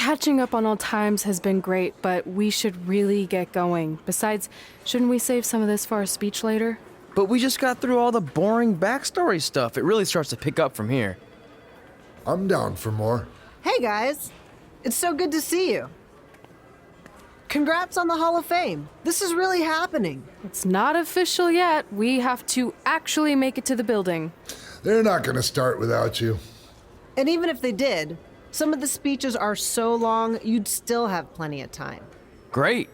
Catching up on old times has been great, but we should really get going. Besides, shouldn't we save some of this for our speech later? But we just got through all the boring backstory stuff. It really starts to pick up from here. I'm down for more. Hey guys, it's so good to see you. Congrats on the Hall of Fame. This is really happening. It's not official yet. We have to actually make it to the building. They're not gonna start without you. And even if they did, some of the speeches are so long, you'd still have plenty of time. Great.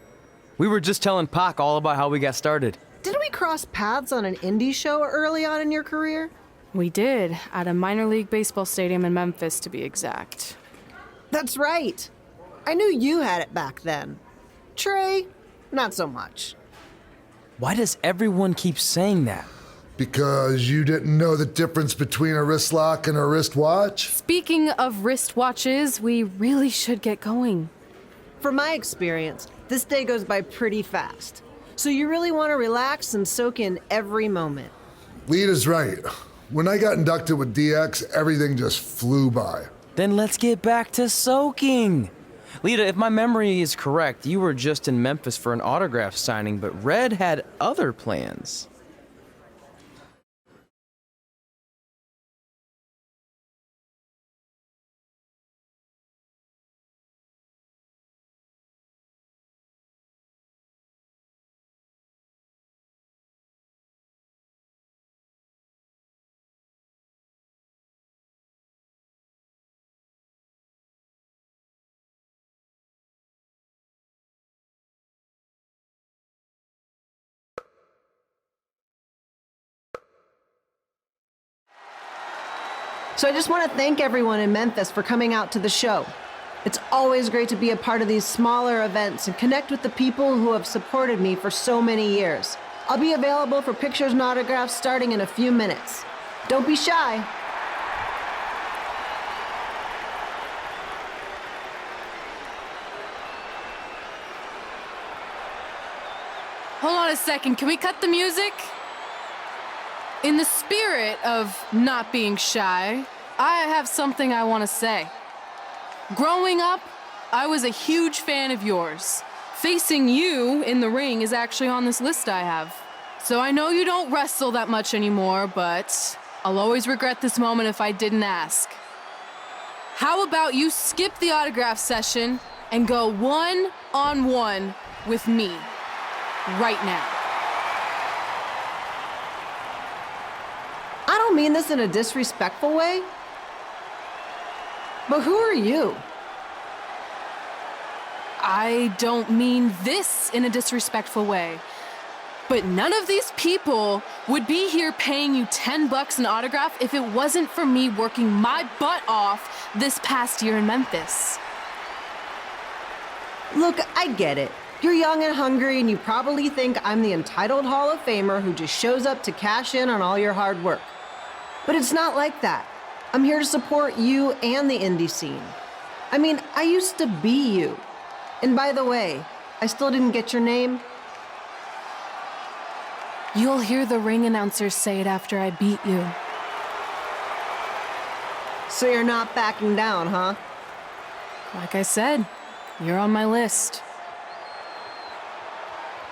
We were just telling Pac all about how we got started. Didn't we cross paths on an indie show early on in your career? We did, at a minor league baseball stadium in Memphis, to be exact. That's right. I knew you had it back then. Trey, not so much. Why does everyone keep saying that? Because you didn't know the difference between a wrist lock and a wristwatch? Speaking of wristwatches, we really should get going. From my experience, this day goes by pretty fast. So you really want to relax and soak in every moment. Lita's right. When I got inducted with DX, everything just flew by. Then let's get back to soaking. Lita, if my memory is correct, you were just in Memphis for an autograph signing, but Red had other plans. So I just want to thank everyone in Memphis for coming out to the show. It's always great to be a part of these smaller events and connect with the people who have supported me for so many years. I'll be available for pictures and autographs starting in a few minutes. Don't be shy. Hold on a second, can we cut the music? In the spirit of not being shy, I have something I want to say. Growing up, I was a huge fan of yours. Facing you in the ring is actually on this list I have. So I know you don't wrestle that much anymore, but I'll always regret this moment if I didn't ask. How about you skip the autograph session and go one-on-one with me right now? I don't mean this in a disrespectful way, but who are you? I don't mean this in a disrespectful way, but none of these people would be here paying you $10 an autograph if it wasn't for me working my butt off this past year in Memphis. Look, I get it. You're young and hungry, and you probably think I'm the entitled Hall of Famer who just shows up to cash in on all your hard work. But it's not like that. I'm here to support you and the indie scene. I mean, I used to be you. And by the way, I still didn't get your name. You'll hear the ring announcers say it after I beat you. So you're not backing down, huh? Like I said, you're on my list.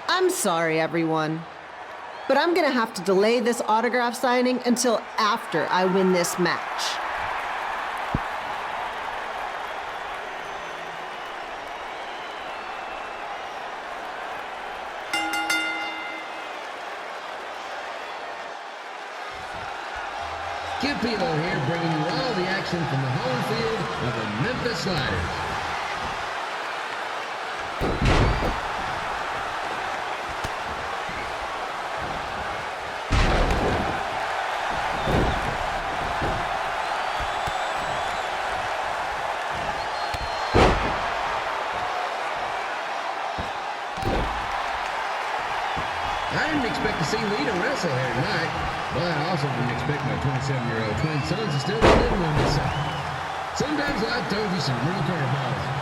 I'm sorry, everyone. But I'm gonna have to delay this autograph signing until after I win this match. Skip Elo here, bringing you all the action from the home field of the Memphis Sliders. I didn't expect to see Lita wrestle here tonight, but I also didn't expect my 27-year-old twin sons to still be living on this side. Sometimes life throws you some real curveballs.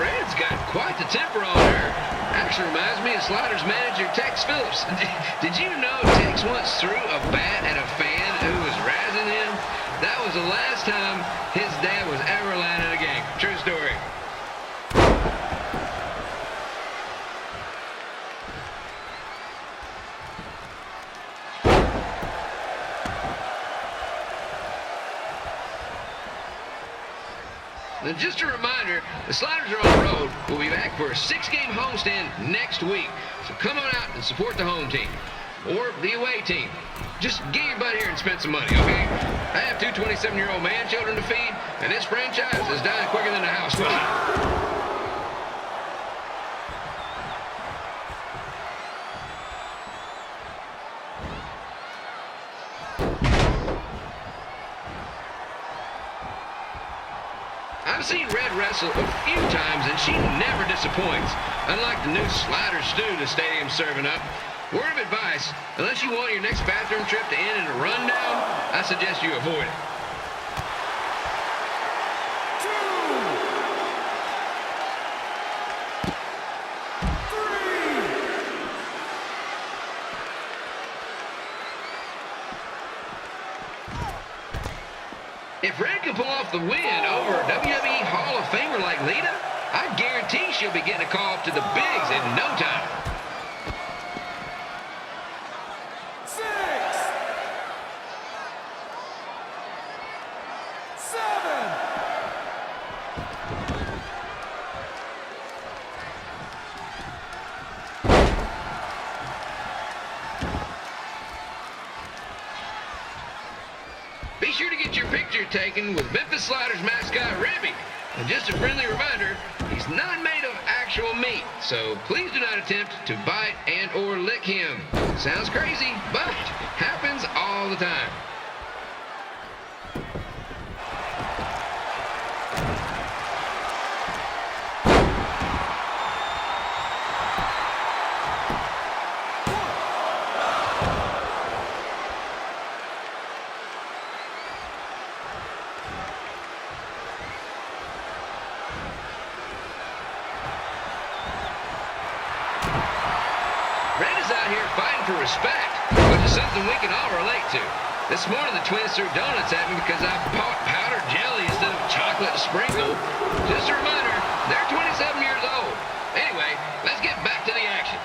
Red's got quite the temper on her. Actually reminds me of Sliders manager Tex Phillips. Did you know Tex once threw a bat at a fan who was razzing him? That was the last time his dad was ever allowed in a game. True story. And just a reminder, the Sliders are on the road. We'll be back for a 6-game homestand next week. So come on out and support the home team. Or the away team. Just get your butt here and spend some money, okay? I have 2 27-year-old man children to feed, and this franchise is dying quicker than the house fire. I've seen Red wrestle a few times, and she never disappoints. Unlike the new slider stew the stadium's serving up. Word of advice, unless you want your next bathroom trip to end in a rundown, I suggest you avoid it. If Red can pull off the win over a WWE Hall of Famer like Lita, I guarantee she'll be getting a call up to the bigs in no time. 6, 7. Be sure to get your picture taken with Memphis Sliders mascot Rebby. And just a friendly reminder, he's not made of actual meat, so please do not attempt to bite and or lick him. Sounds crazy, but happens all the time. Red is out here fighting for respect, which is something we can all relate to. This morning the twins threw donuts at me because I bought powdered jelly instead of chocolate sprinkle. Just a reminder, they're 27 years old. Anyway, let's get back to the action.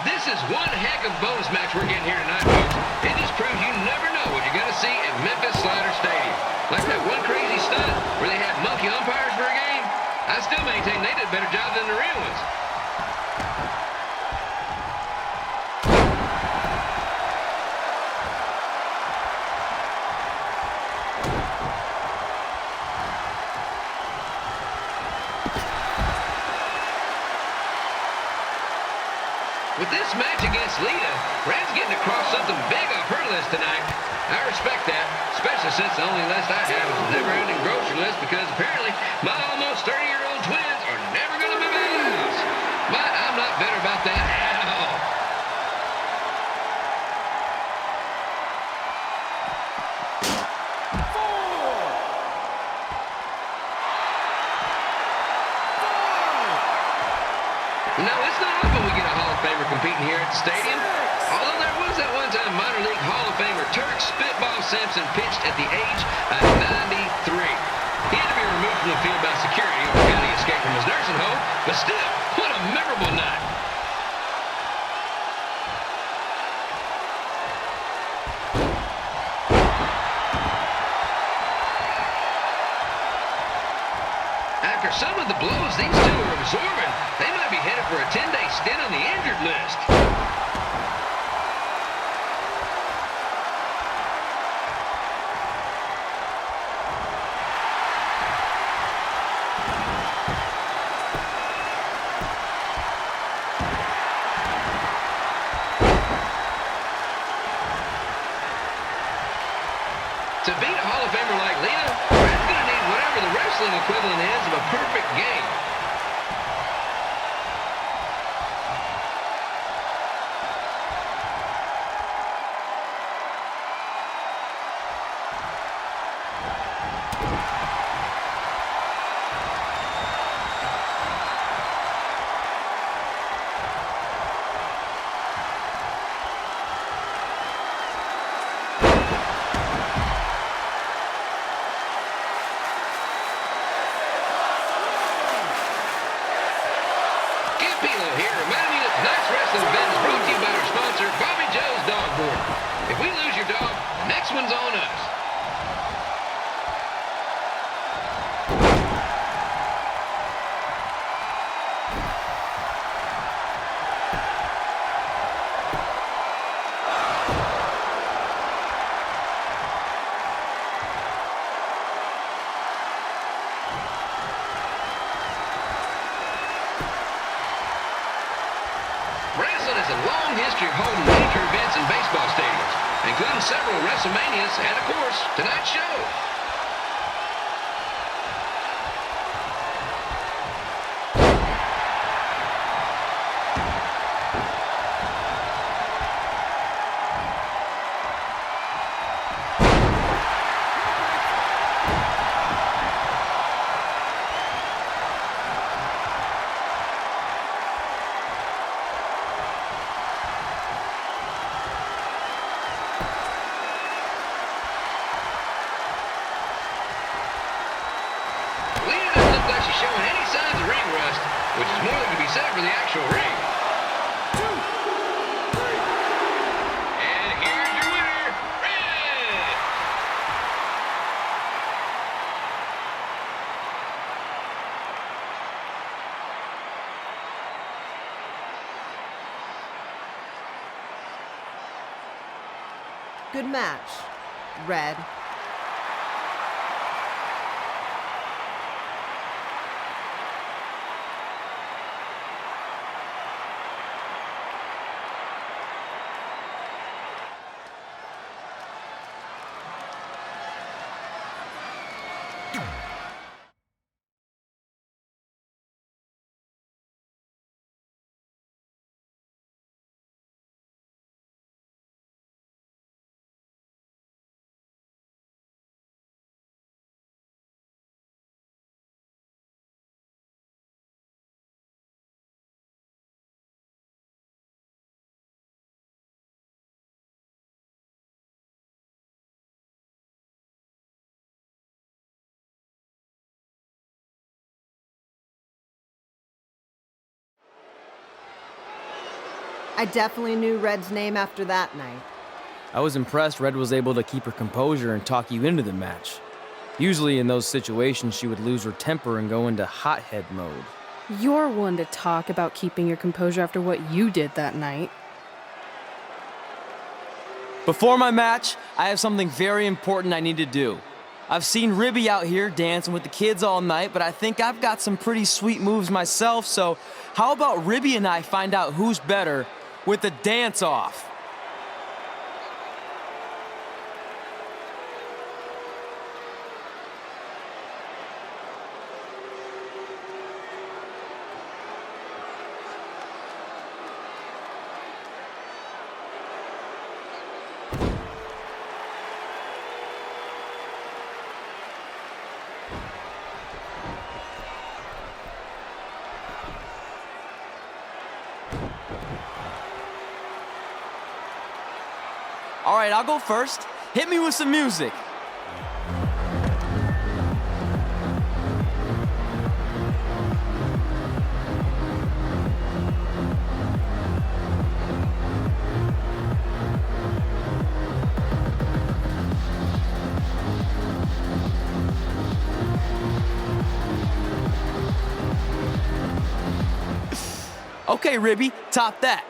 This is one heck of a bonus match we're getting here tonight, folks. It just proves you never know what you're going to see at Memphis Slider Stadium. Like that one crazy stunt where they had monkey umpires for a game. I still maintain they did a better job than the real ones. With this match against Lita, Red's getting across something big off her list tonight. I respect that, especially since the only list I have is a never-ending grocery list because apparently my almost 30-year-old twins are never going to move out of the house. But I'm not bitter about that at all. Now, it's not often we get a Hall of Famer competing here at the stadium. Although there was that one-time minor league Hall of Famer Turk Spitball Sampson pitched at the age of 93. He had to be removed from the field by security on account of escape from his nursing home, but still, what a memorable night. After some of the blows these two are absorbing, they might be headed for a 10-day stint on the injured list. To beat a Hall of Famer like Lita, Red's going to need whatever the wrestling equivalent is of a perfect game. If we lose your dog, the next one's on us. Wrestling has a long history of holding major events in baseball stadiums, including several WrestleManias and, of course, tonight's show. Showing any signs of ring rust, which is more than can be said for the actual ring. 2, 3. And here's your winner, Red! Good match, Red. I definitely knew Red's name after that night. I was impressed Red was able to keep her composure and talk you into the match. Usually in those situations, she would lose her temper and go into hothead mode. You're one to talk about keeping your composure after what you did that night. Before my match, I have something very important I need to do. I've seen Ribby out here dancing with the kids all night, but I think I've got some pretty sweet moves myself, so how about Ribby and I find out who's better with the dance-off? All right, I'll go first. Hit me with some music. Okay, Ribby, top that.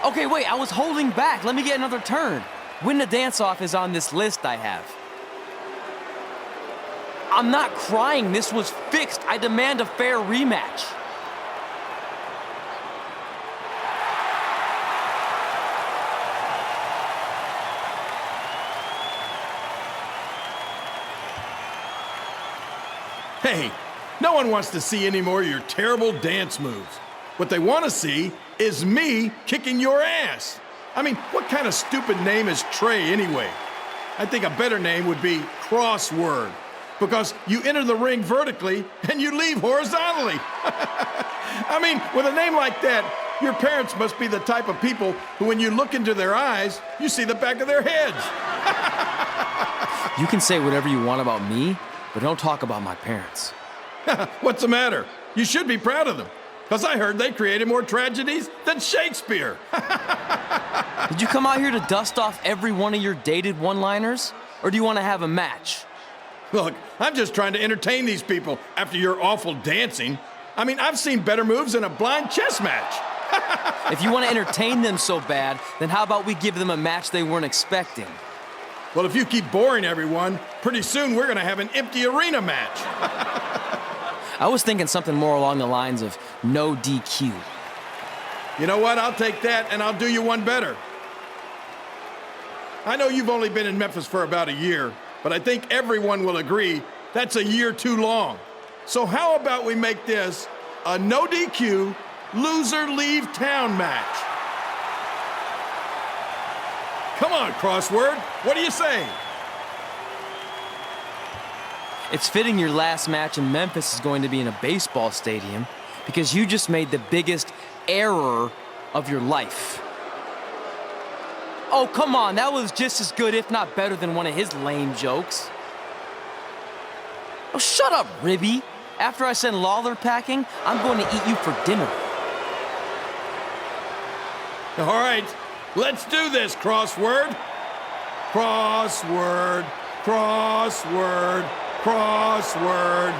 Okay, wait, I was holding back. Let me get another turn. Win the dance-off is on this list I have. I'm not crying. This was fixed. I demand a fair rematch. Hey, no one wants to see any more of your terrible dance moves. What they want to see is me kicking your ass. I mean, what kind of stupid name is Trey anyway? I think a better name would be Crossword, because you enter the ring vertically and you leave horizontally. I mean, with a name like that, your parents must be the type of people who, when you look into their eyes, you see the back of their heads. You can say whatever you want about me, but don't talk about my parents. What's the matter? You should be proud of them, because I heard they created more tragedies than Shakespeare. Did you come out here to dust off every one of your dated one-liners? Or do you want to have a match? Look, I'm just trying to entertain these people after your awful dancing. I mean, I've seen better moves in a blind chess match. If you want to entertain them so bad, then how about we give them a match they weren't expecting? Well, if you keep boring everyone, pretty soon we're going to have an empty arena match. I was thinking something more along the lines of no DQ. You know what? I'll take that, and I'll do you one better. I know you've only been in Memphis for about a year, but I think everyone will agree that's a year too long. So how about we make this a no DQ, loser leave town match? Come on, Crossword. What do you say? It's fitting your last match in Memphis is going to be in a baseball stadium because you just made the biggest error of your life. Oh, come on, that was just as good, if not better, than one of his lame jokes. Oh, shut up, Ribby. After I send Lawler packing, I'm going to eat you for dinner. All right, let's do this, Crossword. Crossword, crossword, crossword.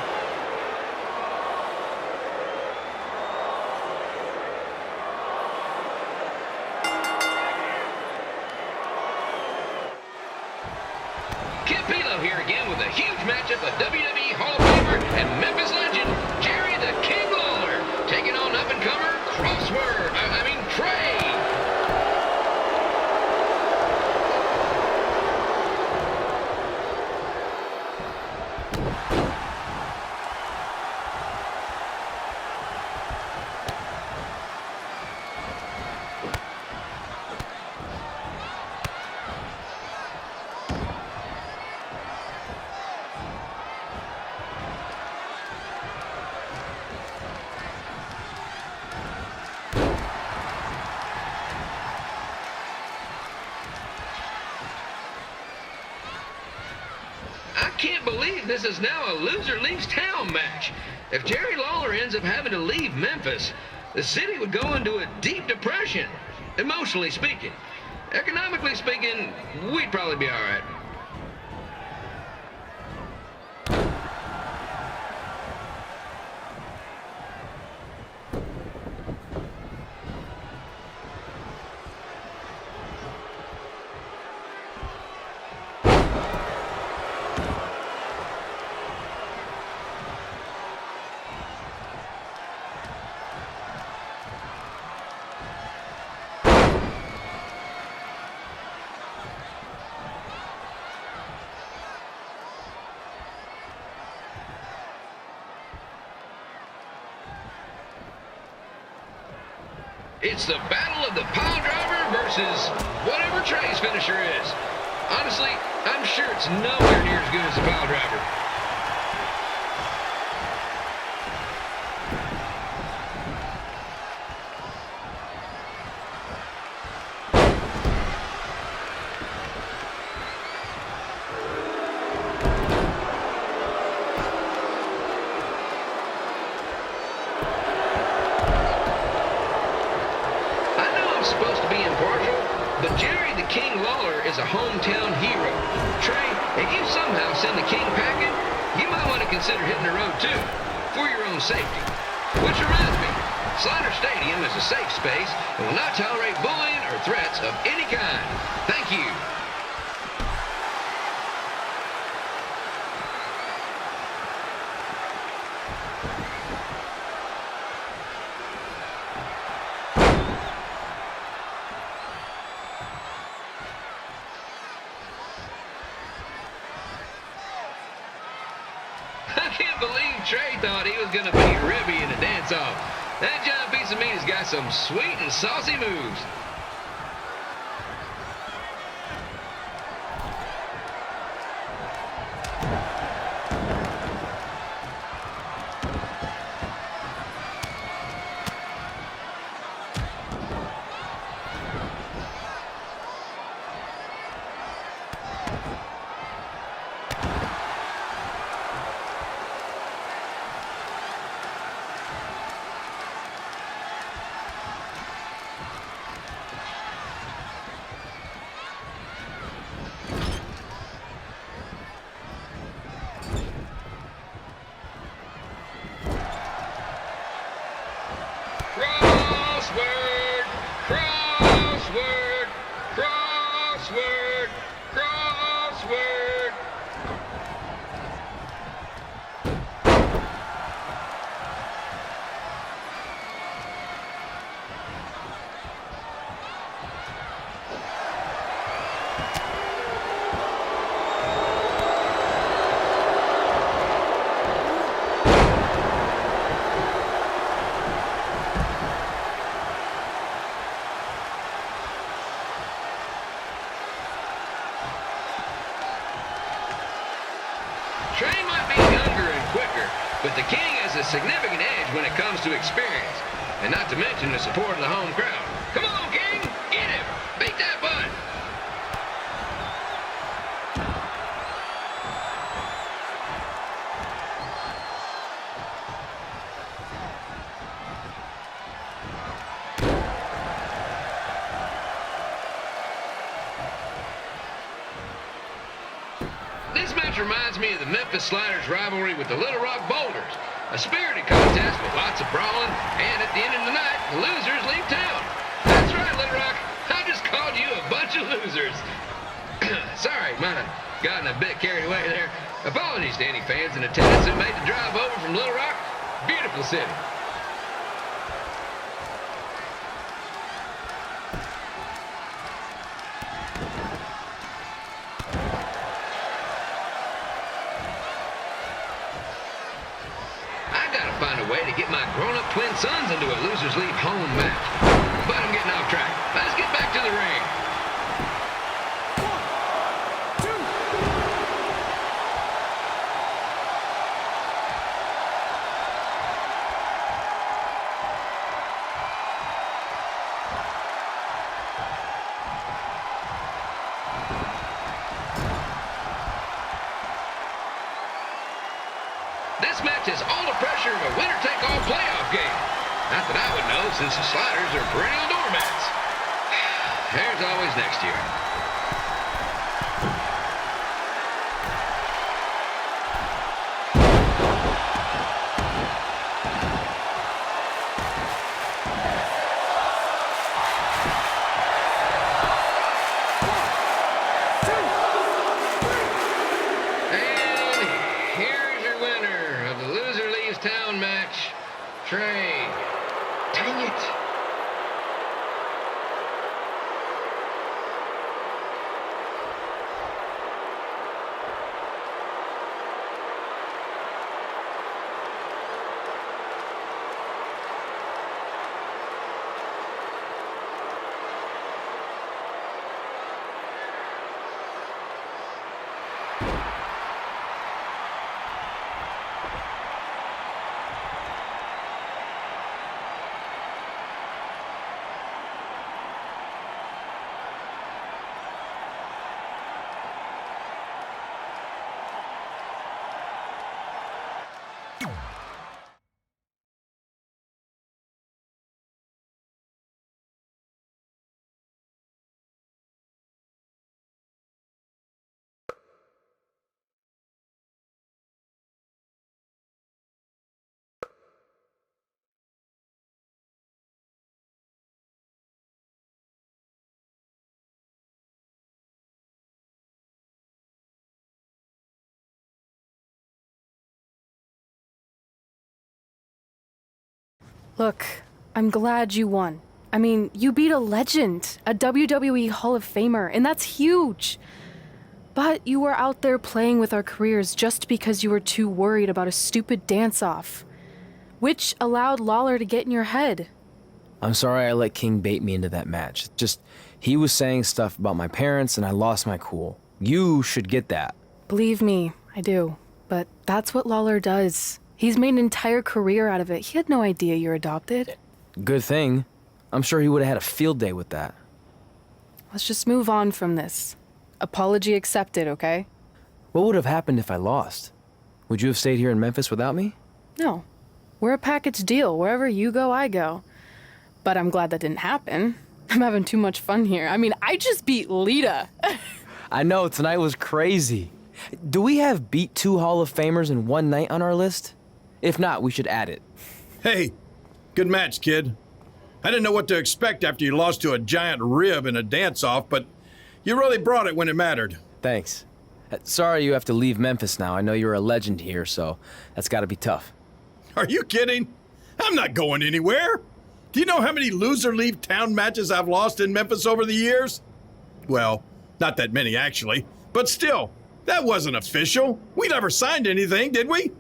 Here again with a huge matchup of WWE Hall of Famer and Memphis legend, Jerry the King Lawler, taking on up-and-comer Trey. I can't believe this is now a loser leaves town match. If Jerry Lawler ends up having to leave Memphis, the city would go into a deep depression, emotionally speaking. Economically speaking, we'd probably be all right. It's the battle of the pile driver versus whatever Trey's finisher is. Honestly, I'm sure it's nowhere near as good as the pile driver. Supposed to be impartial, but Jerry the King Lawler is a hometown hero. Trey, if you somehow send the King packing, you might want to consider hitting the road too, for your own safety. Which reminds me, Slider Stadium is a safe space and will not tolerate bullying or threats of any kind. Thank you. I can't believe Trey thought he was going to beat Ribby in a dance-off. That giant piece of meat has got some sweet and saucy moves. Crossword, crossword, crossword, crossword. Trey might be younger and quicker, but the King has a significant edge when it comes to experience, and not to mention the support of the home crowd. Come on, King! Get him! Beat that butt! This match reminds me of the Memphis Sliders' rivalry with the Little Rock Boulders, a spirited contest with lots of brawling, and at the end of the night, the losers leave town. That's right, Little Rock. I just called you a bunch of losers. Sorry, might have gotten a bit carried away there. Apologies to any fans in attendance who made the drive over from Little Rock. Beautiful city. Find a way to get my grown-up twin sons into a losers leave home match. But I'm getting off track. Let's get back to the ring. This match has all the pressure of a winner-take-all playoff game. Not that I would know, since the Sliders are perennial doormats. There's always next year. Town match, Trey. Dang it. Look, I'm glad you won. I mean, you beat a legend, a WWE Hall of Famer, and that's huge. But you were out there playing with our careers just because you were too worried about a stupid dance-off, which allowed Lawler to get in your head. I'm sorry I let King bait me into that match. Just, he was saying stuff about my parents and I lost my cool. You should get that. Believe me, I do. But that's what Lawler does. He's made an entire career out of it. He had no idea you're adopted. Good thing. I'm sure he would have had a field day with that. Let's just move on from this. Apology accepted, okay? What would have happened if I lost? Would you have stayed here in Memphis without me? No. We're a package deal. Wherever you go, I go. But I'm glad that didn't happen. I'm having too much fun here. I mean, I just beat Lita. I know, tonight was crazy. Do we have beat 2 Hall of Famers in one night on our list? If not, we should add it. Hey, good match, kid. I didn't know what to expect after you lost to a giant rib in a dance-off, but you really brought it when it mattered. Thanks. Sorry you have to leave Memphis now. I know you're a legend here, so that's gotta be tough. Are you kidding? I'm not going anywhere. Do you know how many loser leave town matches I've lost in Memphis over the years? Well, not that many actually, but still, that wasn't official. We never signed anything, did we?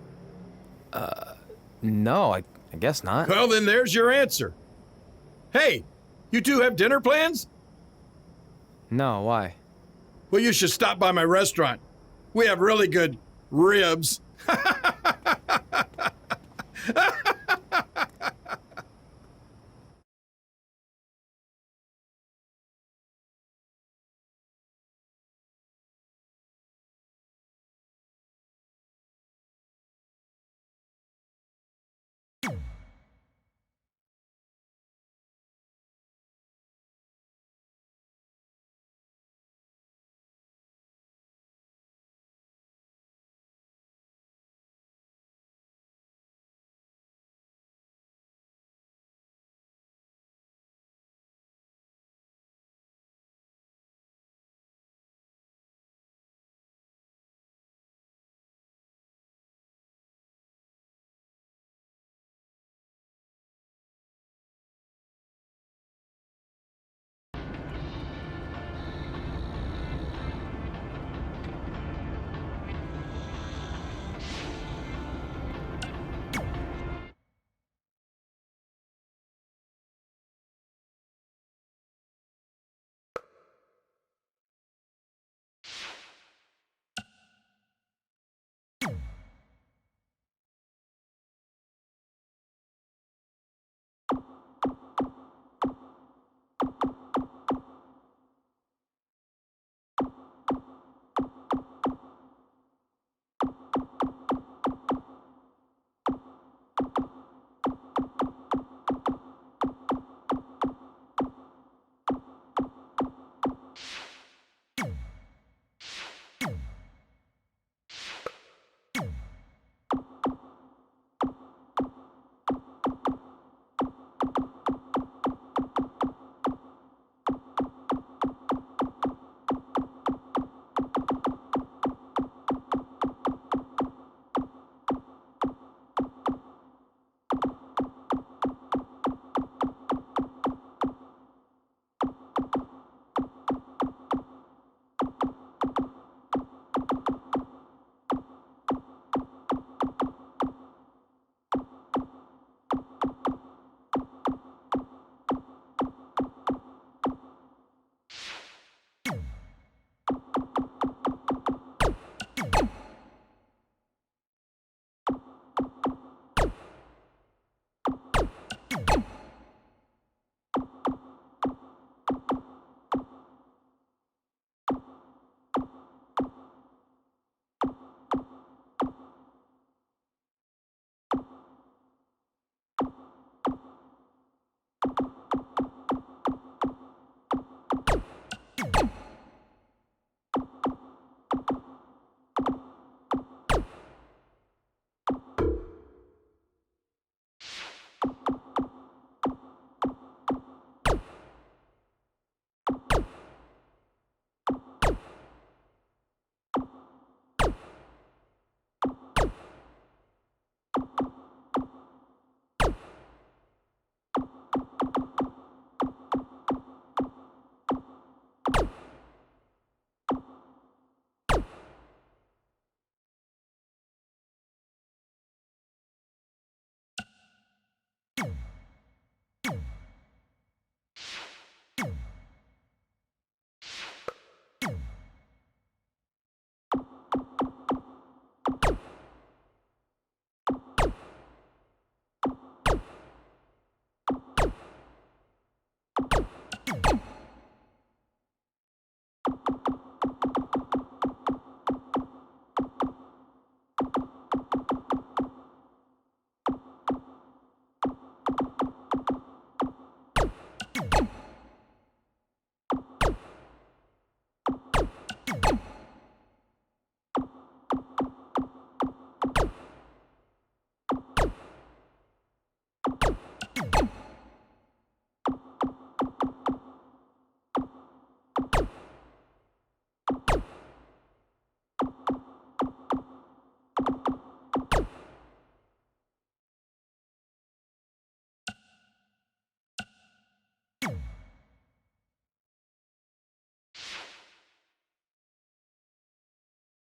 No, I guess not. Well, then there's your answer. Hey, you two have dinner plans? No, why? Well, you should stop by my restaurant. We have really good ribs. it.